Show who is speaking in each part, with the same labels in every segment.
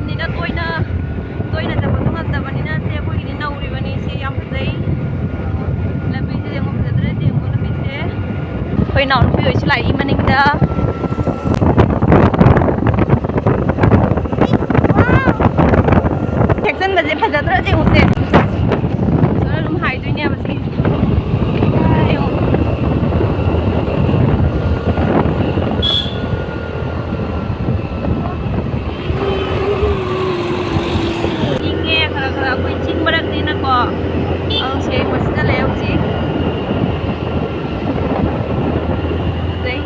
Speaker 1: ꯅꯠꯇꯕꯅꯤꯅ ꯇꯣꯏꯅ ꯆꯠꯄꯁꯨ ꯉꯝꯗꯕꯅꯤꯅ ꯁꯦ ꯑꯩꯈꯣꯏꯒꯤꯗꯤ ꯅꯧꯔꯤꯕꯅꯤ ꯁꯦ ꯌꯥꯝ ꯐꯖꯩ ꯂꯝꯕꯤꯁꯦ ꯌꯦꯡꯕ ꯐꯖꯗ꯭ꯔꯦ ꯌꯦꯡꯕ ꯂꯝꯕꯤꯁꯦ ꯑꯩꯈꯣꯏ ꯏꯅꯥꯎꯅꯨꯄꯤ ꯍꯣꯏꯁꯨ ꯂꯥꯛꯏ ꯃꯅꯤꯡꯗ ꯊꯦꯛꯆꯟꯕꯁꯦ ꯐꯖꯗ꯭ꯔꯥ ꯌꯦꯡꯉꯨꯁꯦ ꯁꯣꯝꯗ ꯑꯗꯨꯝ ꯍꯥꯏꯗꯣꯏꯅꯦꯕ ꯁꯤ ꯏꯪꯉꯦ ꯈꯔ ꯈꯔ ꯑꯩꯈꯣꯏ ꯆꯤꯡ ꯃꯔꯛꯅꯤꯅꯀꯣ ꯑꯗꯨ ꯁꯦꯡꯕꯁꯤꯗ ꯂꯩ ꯍꯧꯖꯤꯛ ꯐꯖꯩ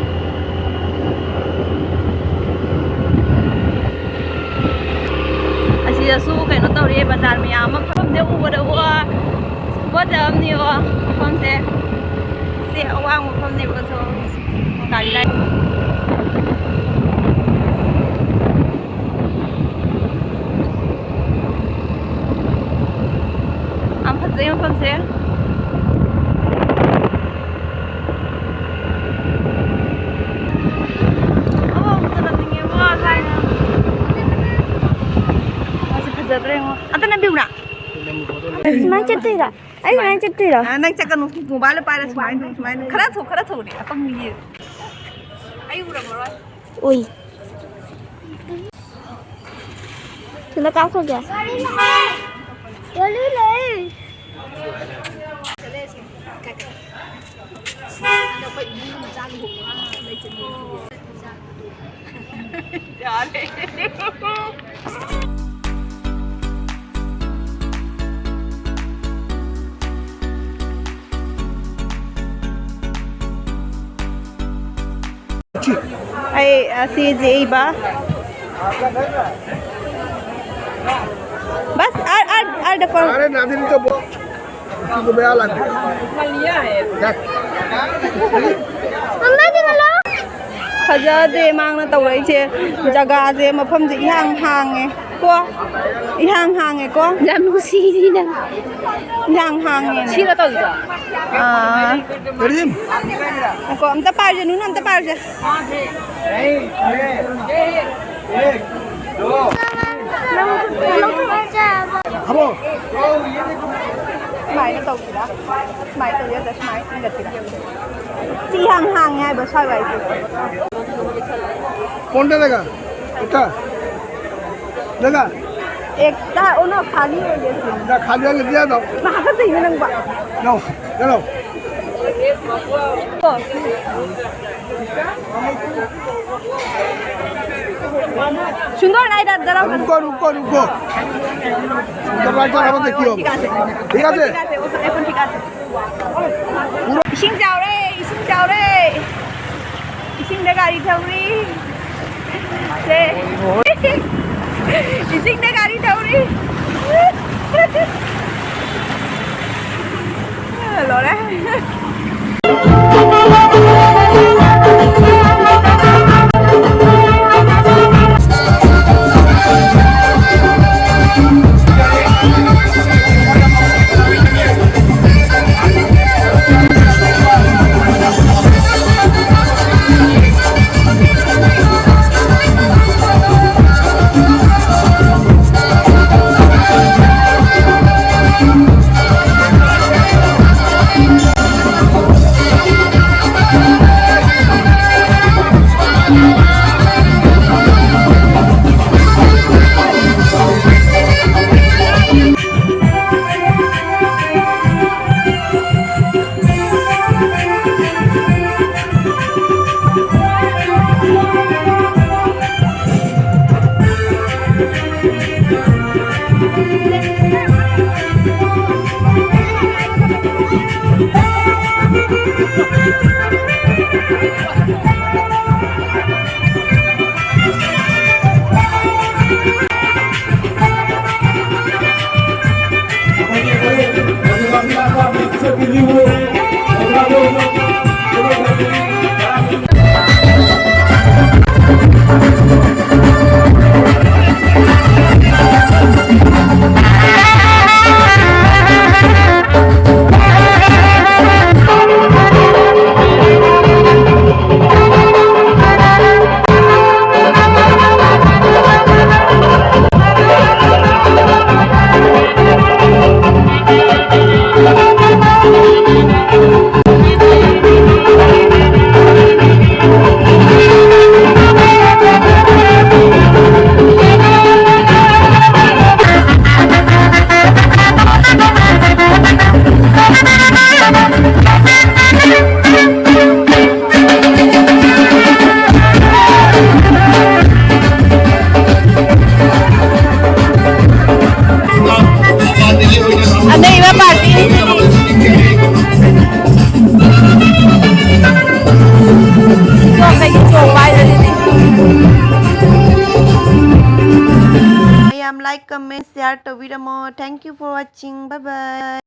Speaker 1: ꯑꯁꯤꯗꯁꯨ ꯀꯩꯅꯣ ꯇꯧꯔꯤ ꯕꯖꯥꯔ ꯃꯌꯥꯝ ꯑꯃ ꯃꯐꯝꯁꯦ ꯎꯕꯗ ꯐꯖꯕꯅꯦꯕ ꯃꯐꯝꯁꯦ ꯁꯤ ꯑꯋꯥꯡꯕ ꯃꯐꯝꯅꯦꯕ ꯒꯥꯔꯤ ꯂꯥꯏ ꯌꯥꯝ ꯐꯖꯩ ꯃꯐꯝꯁꯦ ꯐꯖꯗ꯭ꯔꯦ ꯑꯝꯇ ꯅꯝꯕꯤꯌꯨꯅ
Speaker 2: ꯁꯨꯃꯥꯏꯅ ꯆꯠꯇꯣꯏꯔꯣ ꯑꯩ ꯁꯨꯃꯥꯏꯅ ꯆꯠꯇꯣꯏꯔꯣ
Speaker 1: ꯅꯪ ꯆꯠꯀꯅꯨ ꯃꯣꯕꯥꯏꯜꯗ ꯄꯥꯏꯔ ꯁꯨꯃꯥꯏꯅ ꯈꯔ ꯊꯧꯅꯦ ꯑꯄꯪꯒꯤ ꯑꯩ ꯎꯔꯝꯃꯔꯣꯏ
Speaker 2: ꯎꯏ ꯊꯨꯅ ꯀꯥꯞꯈꯣꯒꯦ ꯒꯥꯔꯤ ꯂꯩ
Speaker 1: Ay, si Jay ba? Bas, ada kon.
Speaker 3: अरे नादिन तो इसको बया लग लिया है
Speaker 2: मम्मा जी हेलो
Speaker 1: फजदे मांगना तौरइसे जगहसे मफमसे इहांग हांगे को इहांग हांगे को
Speaker 2: ꯌꯥꯝ ꯅꯨꯡꯁꯤꯔꯤꯅ
Speaker 1: इहांग हांगे
Speaker 2: ꯁꯤꯔ ꯇꯧꯗꯣ
Speaker 3: करीम
Speaker 1: को अमता पारजे नुन अमता पारजे
Speaker 3: हबो
Speaker 1: स्माइल तौदिरा स्माइल तौदिरा द स्माइल इंगतिरा सी हांग हांगे है बस हाय वाई
Speaker 3: कौन देगा इतना देगा
Speaker 1: एक ता ओनो खाली हो गया
Speaker 3: ना खाली वाले दिया दो
Speaker 1: वहां का सही नंग बा
Speaker 3: नो चलो
Speaker 1: सुंदर नहीं जरा
Speaker 3: रुको रुको रुको दरवाजा हम देखियो ठीक है
Speaker 1: इसिंग जाओरे इसिंग दे गाड़ी थौरी से इसिंग दे गाड़ी थौरी लो रे ayam, like, comment, share to video more. Thank you for watching. Bye bye.